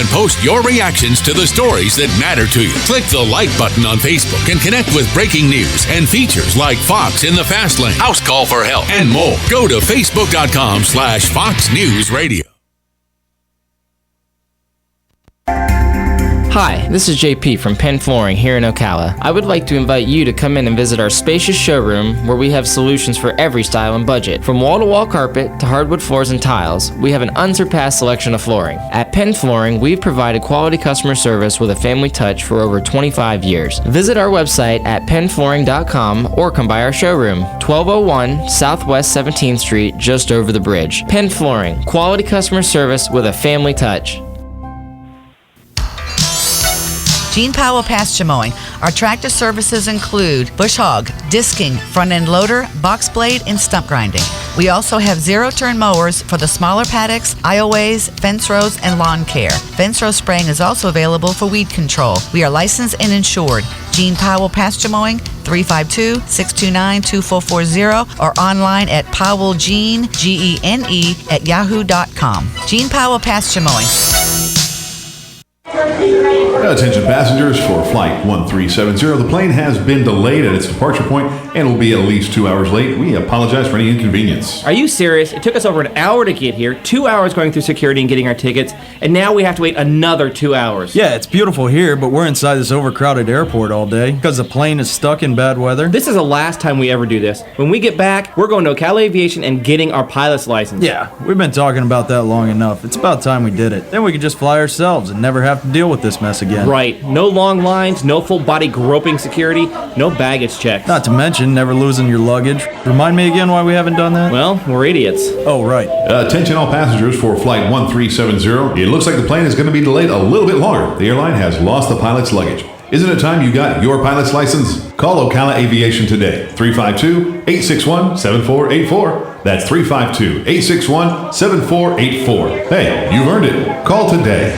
and post your reactions to the stories that matter to you. Click the like button on Facebook and connect with breaking news and features like Fox in the Fast Lane, House Call for Help, and more. Go to facebook.com/Fox News Radio. Hi, this is JP from Penn Flooring here in Ocala. I would like to invite you to come in and visit our spacious showroom where we have solutions for every style and budget. From wall-to-wall carpet to hardwood floors and tiles, we have an unsurpassed selection of flooring. At Penn Flooring, we've provided quality customer service with a family touch for over 25 years. Visit our website at pennflooring.com or come by our showroom, 1201 Southwest 17th Street, just over the bridge. Penn Flooring, quality customer service with a family touch. Gene Powell Pasture Mowing. Our tractor services include bush hog, disking, front end loader, box blade, and stump grinding. We also have zero-turn mowers for the smaller paddocks, aisleways, fence rows, and lawn care. Fence row spraying is also available for weed control. We are licensed and insured. Gene Powell Pasture Mowing, 352-629-2440, or online at powellgene, Gene, at yahoo.com. Gene Powell Pasture Mowing. Attention passengers for Flight 1370. The plane has been delayed at its departure point and will be at least 2 hours late. We apologize for any inconvenience. Are you serious? It took us over an hour to get here, 2 hours going through security and getting our tickets, and now we have to wait another 2 hours. Yeah, it's beautiful here, but we're inside this overcrowded airport all day because the plane is stuck in bad weather. This is the last time we ever do this. When we get back, we're going to Ocala Aviation and getting our pilot's license. Yeah, we've been talking about that long enough. It's about time we did it. Then we could just fly ourselves and never have to deal with this mess again. Right. No long lines, no full body groping security, no baggage checks. Not to mention never losing your luggage. Remind me again why we haven't done that? Well, we're idiots. Oh, right. Attention all passengers for Flight 1370. It looks like the plane is going to be delayed a little bit longer. The airline has lost the pilot's luggage. Isn't it time you got your pilot's license? Call Ocala Aviation today. 352-861-7484. That's 352-861-7484. Hey, you've earned it. Call today.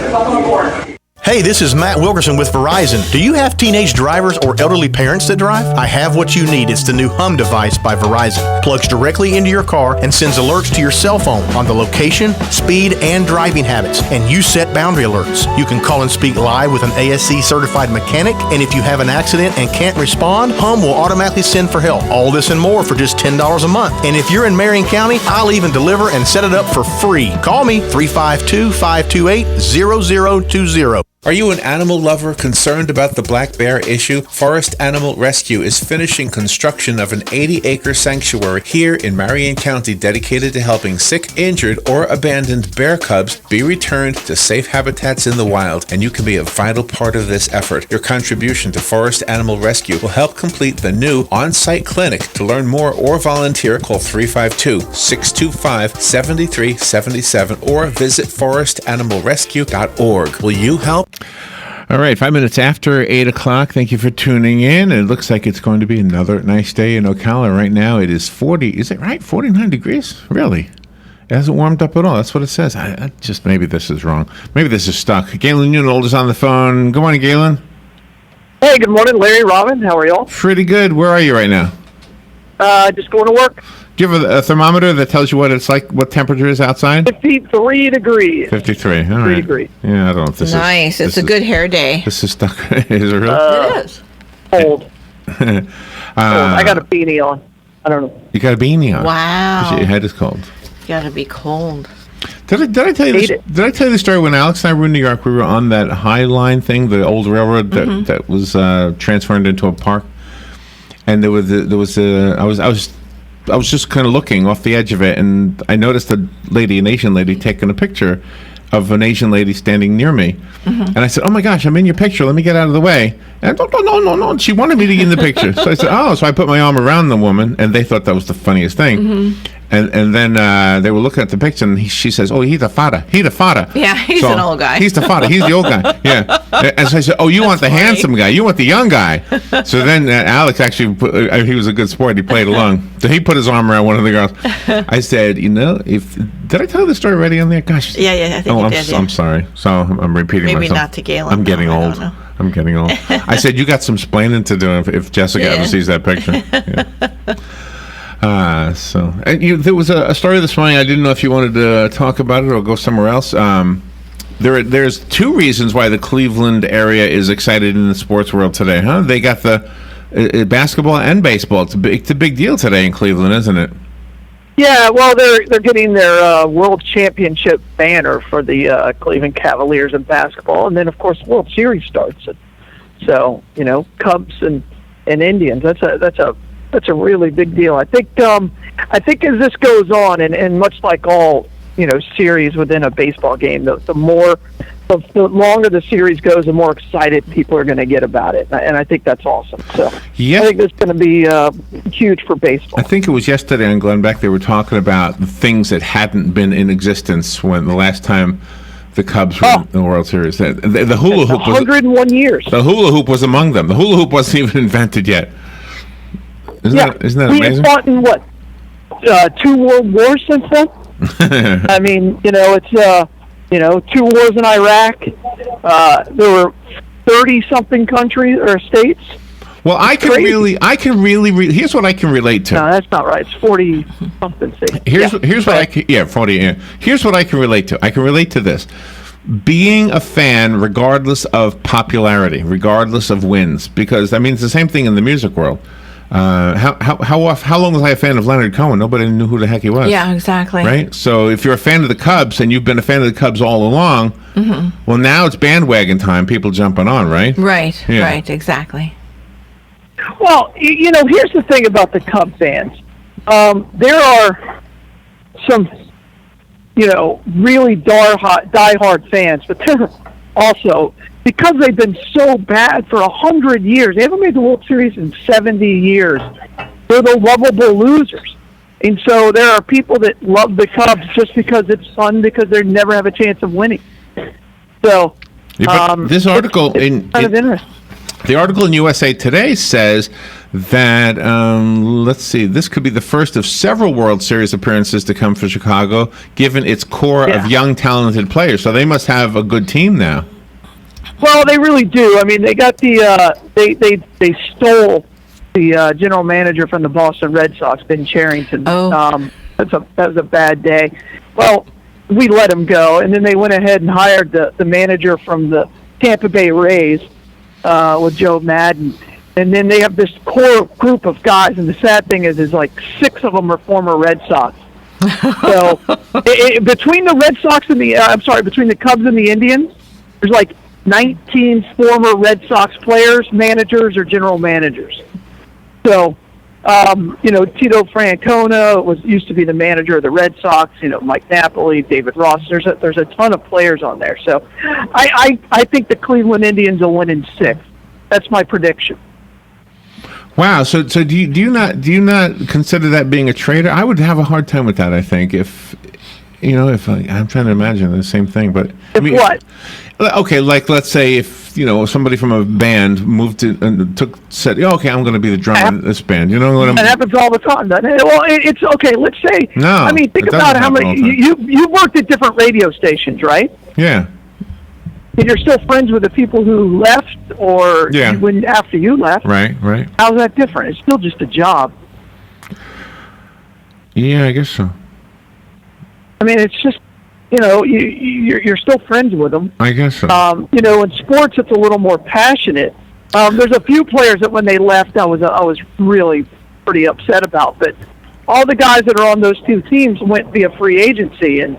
Hey, this is Matt Wilkerson with Verizon. Do you have teenage drivers or elderly parents that drive? I have what you need. It's the new Hum device by Verizon. Plugs directly into your car and sends alerts to your cell phone on the location, speed, and driving habits. And you set boundary alerts. You can call and speak live with an ASC certified mechanic. And if you have an accident and can't respond, Hum will automatically send for help. All this and more for just $10 a month. And if you're in Marion County, I'll even deliver and set it up for free. Call me 352-528-0020. Are you an animal lover concerned about the black bear issue? Forest Animal Rescue is finishing construction of an 80-acre sanctuary here in Marion County dedicated to helping sick, injured, or abandoned bear cubs be returned to safe habitats in the wild, and you can be a vital part of this effort. Your contribution to Forest Animal Rescue will help complete the new on-site clinic. To learn more or volunteer, call 352-625-7377 or visit forestanimalrescue.org. Will you help? All right, 5 minutes after 8 o'clock. Thank you for tuning in. It looks like it's going to be another nice day in Ocala. Right now it is 40, is it right? 49 degrees? Really? It hasn't warmed up at all. That's what it says. I just, maybe this is wrong. Maybe this is stuck. Galen Unold is on the phone. Good morning, Galen. Hey, good morning, Larry, Robin. How are y'all? Pretty good. Where are you right now? Just going to work. Do you have a thermometer that tells you what it's like, what temperature is outside? 53 degrees. 53. All right. 3 degrees. Yeah, I don't know if this is nice. It's a good hair day. This is stuck. Is it really? It is. Cold. I got a beanie on. I don't know. You got a beanie on? Wow. Your head is cold. Got to be cold. Did I tell you this? Did I tell you the story when Alex and I were in New York? We were on that High Line thing, the old railroad that was transformed into a park, and I was just kind of looking off the edge of it, and I noticed an Asian lady, taking a picture of an Asian lady standing near me. And I said, "Oh my gosh, I'm in your picture. Let me get out of the way." And no. She wanted me to get in the picture. So I said, "Oh," so I put my arm around the woman, and they thought that was the funniest thing. And then they were looking at the picture, and she says, "Oh, he's the father. He's the father." Yeah, he's an old guy. He's the father. He's the old guy. Yeah. And so I said, "Oh, you want the handsome guy. You want the young guy." So then Alex actually, he was a good sport. He played along. So he put his arm around one of the girls. I said, did I tell the story already on there? Gosh. Yeah, I think you did. I'm sorry. So I'm repeating myself. Maybe not to Galen. I'm getting old. I'm getting old. I said, you got some splaining to do if Jessica ever sees that picture. Yeah. There was a story this morning. I didn't know if you wanted to talk about it or go somewhere else. There's two reasons why the Cleveland area is excited in the sports world today, huh? They got the basketball and baseball. It's a big deal today in Cleveland, isn't it? Yeah, well, they're getting their World Championship banner for the Cleveland Cavaliers in basketball, and then of course World Series starts. So Cubs and Indians. That's a really big deal. I think as this goes on, and much like all series within a baseball game, the longer the series goes, the more excited people are going to get about it, and I think that's awesome. So yeah. I think it's going to be huge for baseball. I think it was yesterday on Glenn Beck they were talking about the things that hadn't been in existence when the last time the Cubs were in the World Series. The hula hoop was 101 years. The hula hoop was among them. The hula hoop wasn't even invented yet. Isn't that amazing? We have fought in what 2 world wars since then. I mean, it's 2 wars in Iraq. There were 30-something countries or states. Well, I can really. Here's what I can relate to. No, that's not right. It's 40-something states. Here's what 40. Yeah. Here's what I can relate to. I can relate to this. Being a fan, regardless of popularity, regardless of wins, because I mean it's the same thing in the music world. How long was I a fan of Leonard Cohen? Nobody knew who the heck he was. Yeah, exactly. Right? So if you're a fan of the Cubs and you've been a fan of the Cubs all along, well, now it's bandwagon time. People jumping on, right? Right, right, exactly. Well, here's the thing about the Cub fans. There are some, really diehard fans, but they're also, because they've been so bad for 100 years, they haven't made the World Series in 70 years. They're the lovable losers. And so there are people that love the Cubs just because it's fun, because they never have a chance of winning. So, this article it's kind of interesting. The article in USA Today says that, let's see, this could be the first of several World Series appearances to come for Chicago, given its core of young, talented players. So they must have a good team now. Well, they really do. I mean, they got the they stole the general manager from the Boston Red Sox, Ben Cherington. That was a bad day. Well, we let him go, and then they went ahead and hired the manager from the Tampa Bay Rays with Joe Madden. And then they have this core group of guys, and the sad thing is like 6 of them are former Red Sox. So between the Red Sox and between the Cubs and the Indians, there's like 19 former Red Sox players, managers, or general managers. So, Tito Francona used to be the manager of the Red Sox. Mike Napoli, David Ross. There's a ton of players on there. So, I think the Cleveland Indians will win in 6. That's my prediction. Wow. So do you not consider that being a traitor? I would have a hard time with that. I think if I'm trying to imagine the same thing, but what? Okay, like let's say if somebody from a band moved to and said, okay, I'm going to be the drummer of this band. You know what I mean? That happens all the time, doesn't it? Well, it's okay. Let's say. No. I mean, think about how many you worked at different radio stations, right? Yeah. And you're still friends with the people who left, or after you left. Right. How's that different? It's still just a job. Yeah, I guess so. I mean, it's just, you're still friends with them. I guess so. In sports, it's a little more passionate. There's a few players that when they left, I was really pretty upset about. But all the guys that are on those 2 teams went via free agency, and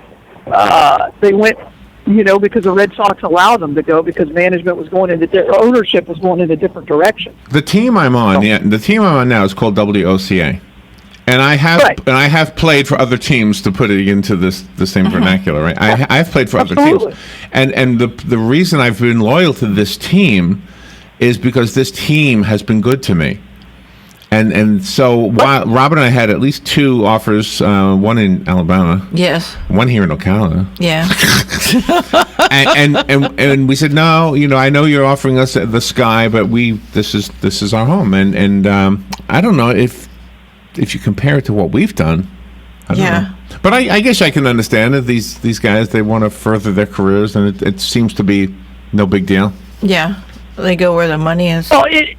they went, because the Red Sox allowed them to go because management was going ownership was going in a different direction. The team I'm on, the team I'm on now is called WOCA. And I have played for other teams, to put it into the same vernacular, right? I've played for other teams, and the reason I've been loyal to this team is because this team has been good to me, and so Rob and I had at least 2 offers, one in Alabama, yes, one here in Ocala, yeah, and we said no, I know you're offering us the sky, but this is our home, and I don't know if you compare it to what we've done, I don't know. But I guess I can understand that these guys, they want to further their careers, and it seems to be no big deal. Yeah, they go where the money is. Oh, it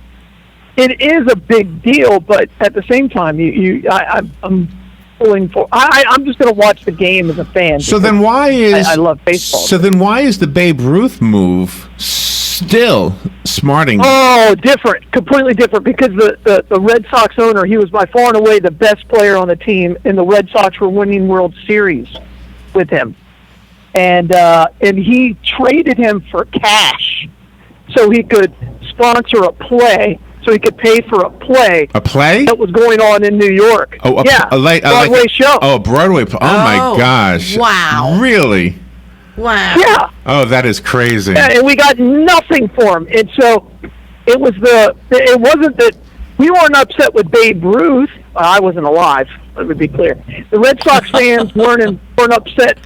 is a big deal, but at the same time, I'm pulling for. I'm just going to watch the game as a fan. So then why is I love baseball. So then why is the Babe Ruth move still smarting? Oh, different, completely different. Because the Red Sox owner, he was by far and away the best player on the team, and the Red Sox were winning World Series with him, and he traded him for cash so he could sponsor a play. So he could pay for a play. A play that was going on in New York. Oh, Broadway show. Oh, a Broadway play. Oh my gosh! Wow! Really? Wow! Yeah. Oh, that is crazy. Yeah, and we got nothing for him. And so it wasn't that we weren't upset with Babe Ruth. I wasn't alive. Let me be clear. The Red Sox fans weren't upset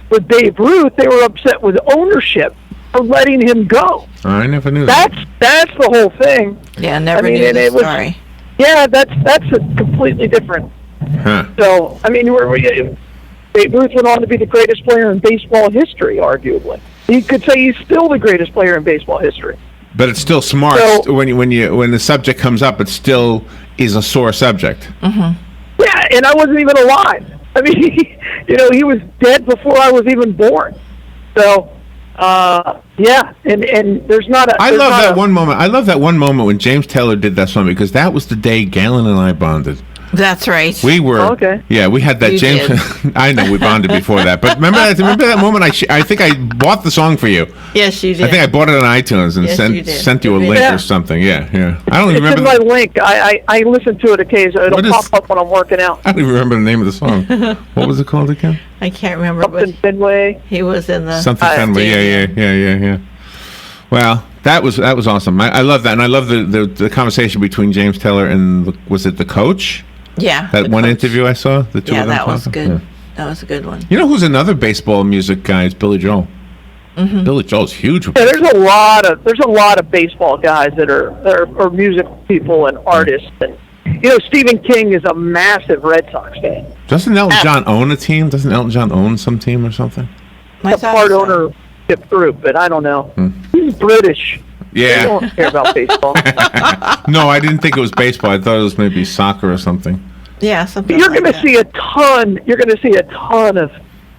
with Babe Ruth. They were upset with ownership for letting him go. I never knew that. That's the whole thing. Yeah, never knew the story. That's a completely different. Huh. So, I mean, Babe Ruth went on to be the greatest player in baseball history, arguably. You could say he's still the greatest player in baseball history. But it's still smart when the subject comes up. It still is a sore subject. Mm-hmm. Yeah, and I wasn't even alive. I mean, he was dead before I was even born. So, and there's not a. I love that one moment when James Taylor did that song, because that was the day Galen and I bonded. That's right. We were. Oh, okay. Yeah, we had that You James. I know we bonded before that, but remember that moment? I think I bought the song for you. Yes, you did. I think I bought it on iTunes and sent you a link or something. Yeah. I don't even remember. It's in my link. I listen to it occasionally. It'll pop up when I'm working out. I don't even remember the name of the song. What was it called again? I can't remember. Something Fenway. He was in the something Fenway. Yeah. Well, that was awesome. I love that, and I love the conversation between James Taylor and was it the coach? Yeah. That one interview I saw, the two of them. That was talking? good. Yeah. That was a good one. You know who's another baseball music guy? Is Billy Joel. Mm-hmm. Billy Joel's huge. Yeah, there's a lot of baseball guys that are music people and artists, and Stephen King is a massive Red Sox fan. Doesn't Elton John own a team? Doesn't Elton John own some team or something? A part ownership group, but I don't know. He's British. Yeah. They don't care about baseball. No, I didn't think it was baseball. I thought it was maybe soccer or something. Yeah, something. You're going to see a ton. You're going to see a ton of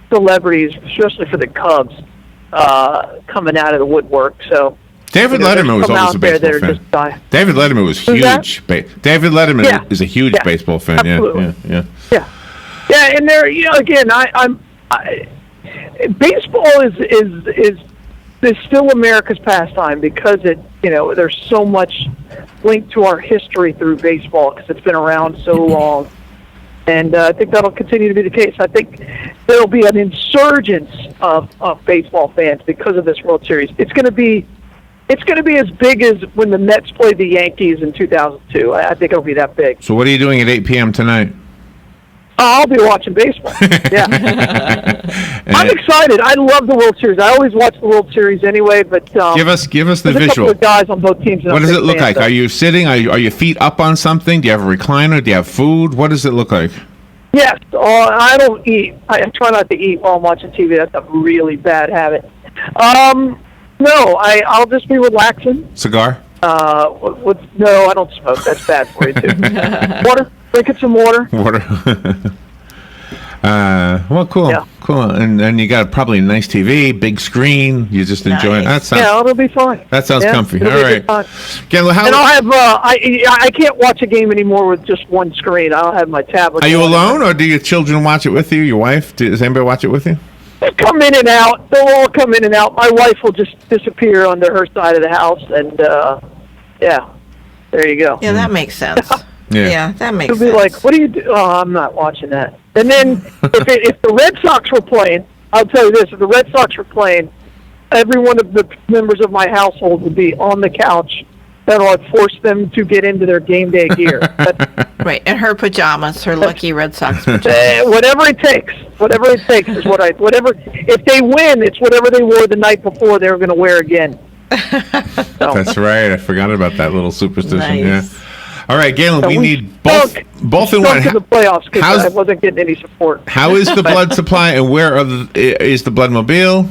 celebrities, especially for the Cubs, coming out of the woodwork. So David Letterman was always a baseball fan. David Letterman was huge. David Letterman is a huge baseball fan. Absolutely. Yeah. And there, again, baseball is still America's pastime because there's so much linked to our history through baseball because it's been around so long. And I think that'll continue to be the case. I think there'll be an insurgence of baseball fans because of this World Series. It's going to be as big as when the Mets played the Yankees in 2002. I think it'll be that big. So what are you doing at 8 p.m. tonight? I'll be watching baseball. Yeah. I'm excited. I love the World Series. I always watch the World Series anyway, but give us the there's visual. A couple of guys on both teams. What does it look like? Are you sitting? Are your feet up on something? Do you have a recliner? Do you have food? What does it look like? Yes. I don't eat. I try not to eat while I'm watching TV. That's a really bad habit. No, I'll just be relaxing. Cigar? No, I don't smoke. That's bad for you too. Water. Drinking some water. Well, cool. Yeah. Cool. And you got probably a nice TV, big screen. You just enjoy it. It'll be fine. That sounds comfy. All right. And I'll have. I can't watch a game anymore with just one screen. I'll have my tablet. Are you alone, or do your children watch it with you? Your wife? Does anybody watch it with you? They come in and out. They'll all come in and out. My wife will just disappear onto her side of the house, and there you go. Yeah, that makes sense. Yeah, that makes sense. It'll be like, what do you do? Oh, I'm not watching that. And then if the Red Sox were playing, I'll tell you this, if the Red Sox were playing, every one of the members of my household would be on the couch. That would force them to get into their game day gear. Right, and her pajamas, her lucky Red Sox pajamas. Whatever it takes is whatever. If they win, it's whatever they wore the night before they were going to wear again. So. That's right. I forgot about that little superstition. Nice. Yeah. All right, Galen, we need both in one. To the playoffs because I wasn't getting any support. How is the blood supply, and where is the blood mobile?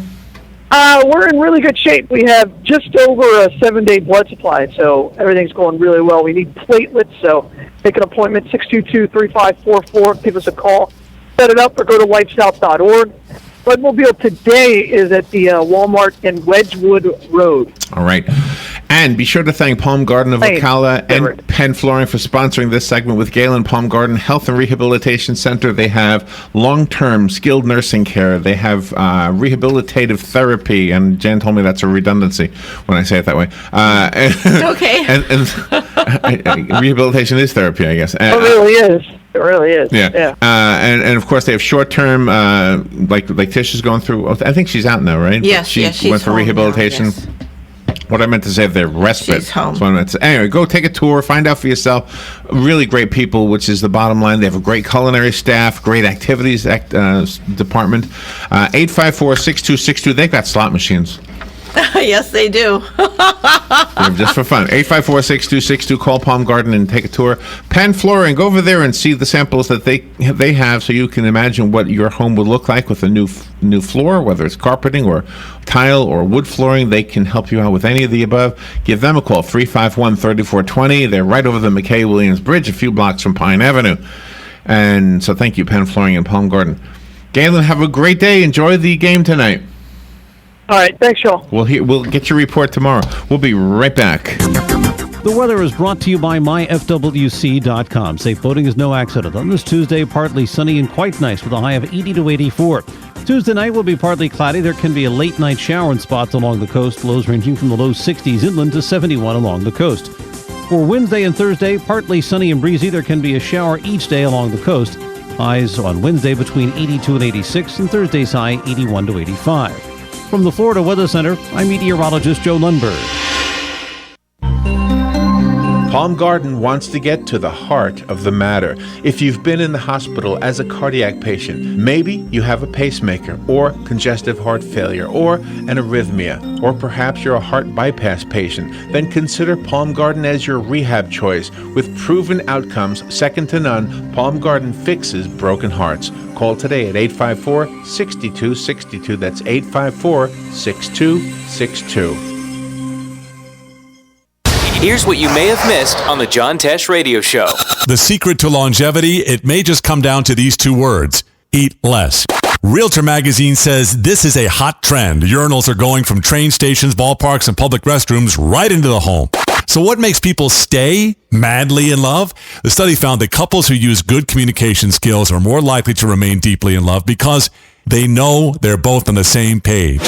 We're in really good shape. We have just over a 7-day blood supply, so everything's going really well. We need platelets, so make an appointment, 622-3544. Give us a call. Set it up or go to lifesouth.org. Bloodmobile today is at the Walmart in Wedgwood Road. All right. And be sure to thank Palm Garden of Ocala and Penn Flooring for sponsoring this segment with Galen. Palm Garden Health and Rehabilitation Center. They have long-term skilled nursing care. They have rehabilitative therapy. And Jan told me that's a redundancy when I say it that way. Okay. And rehabilitation is therapy, I guess. It really is. It really is. Yeah. And of course, they have short-term, like Tisha's going through. I think she's out now, right? Yes, she went for rehabilitation. Now, yes. What I meant to say, they're respite. She's home. So I meant to, anyway, go take a tour, find out for yourself. Really great people, which is the bottom line. They have a great culinary staff, great activities department. 854-6262. They've got slot machines. Yes, they do. Just for fun. 854-6262. Call Palm Garden and take a tour. Penn Flooring. Go over there and see the samples that they have, so you can imagine what your home would look like with a new floor, whether it's carpeting or tile or wood flooring. They can help you out with any of the above. Give them a call. 351-3420. They're right over the McKay-Williams Bridge, a few blocks from Pine Avenue. And so thank you, Penn Flooring and Palm Garden. Galen, have a great day. Enjoy the game tonight. All right, thanks, y'all. We'll get your report tomorrow. We'll be right back. The weather is brought to you by myfwc.com. Safe boating is no accident. On this Tuesday, partly sunny and quite nice with a high of 80 to 84. Tuesday night will be partly cloudy. There can be a late night shower in spots along the coast. Lows ranging from the low 60s inland to 71 along the coast. For Wednesday and Thursday, partly sunny and breezy. There can be a shower each day along the coast. Highs on Wednesday between 82 and 86, and Thursday's high 81 to 85. From the Florida Weather Center, I'm meteorologist Joe Lundberg. Palm Garden wants to get to the heart of the matter. If you've been in the hospital as a cardiac patient, maybe you have a pacemaker or congestive heart failure or an arrhythmia, or perhaps you're a heart bypass patient, then consider Palm Garden as your rehab choice. With proven outcomes second to none, Palm Garden fixes broken hearts. Call today at 854-6262. That's 854-6262. Here's what you may have missed on the John Tesh Radio Show. The secret to longevity, it may just come down to these two words: eat less. Realtor Magazine says this is a hot trend. Urinals are going from train stations, ballparks, and public restrooms right into the home. So what makes people stay madly in love? The study found that couples who use good communication skills are more likely to remain deeply in love because they know they're both on the same page.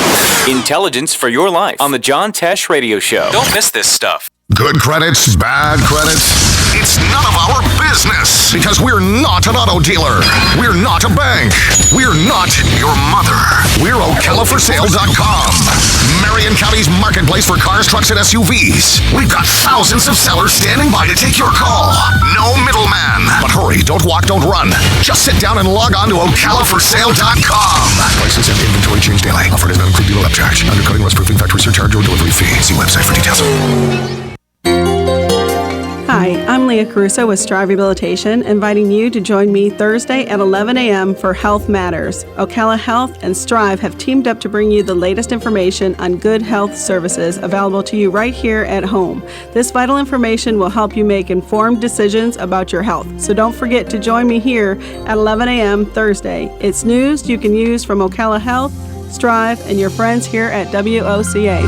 Intelligence for your life on the John Tesh Radio Show. Don't miss this stuff. Good credits, bad credits. It's none of our business because we're not an auto dealer. We're not a bank. We're not your mother. We're OcalaForSale.com. Marion County's marketplace for cars, trucks, and SUVs. We've got thousands of sellers standing by to take your call. No middleman. But hurry, don't walk, don't run. Just sit down and log on to OcalaForSale.com. Prices and inventory change daily. Offer does not include dealer upcharge. Undercutting, less proofing, factory surcharge, or delivery fee. See website for details. Hi, I'm Leah Caruso with Strive Rehabilitation, inviting you to join me Thursday at 11 a.m. for Health Matters. Ocala Health and Strive have teamed up to bring you the latest information on good health services available to you right here at home. This vital information will help you make informed decisions about your health. So don't forget to join me here at 11 a.m. Thursday. It's news you can use from Ocala Health, Strive, and your friends here at WOCA.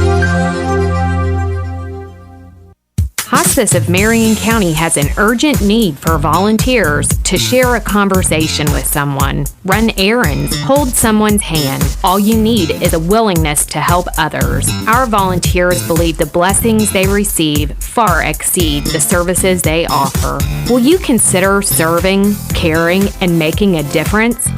Hospice of Marion County has an urgent need for volunteers to share a conversation with someone, run errands, hold someone's hand. All you need is a willingness to help others. Our volunteers believe the blessings they receive far exceed the services they offer. Will you consider serving, caring, and making a difference?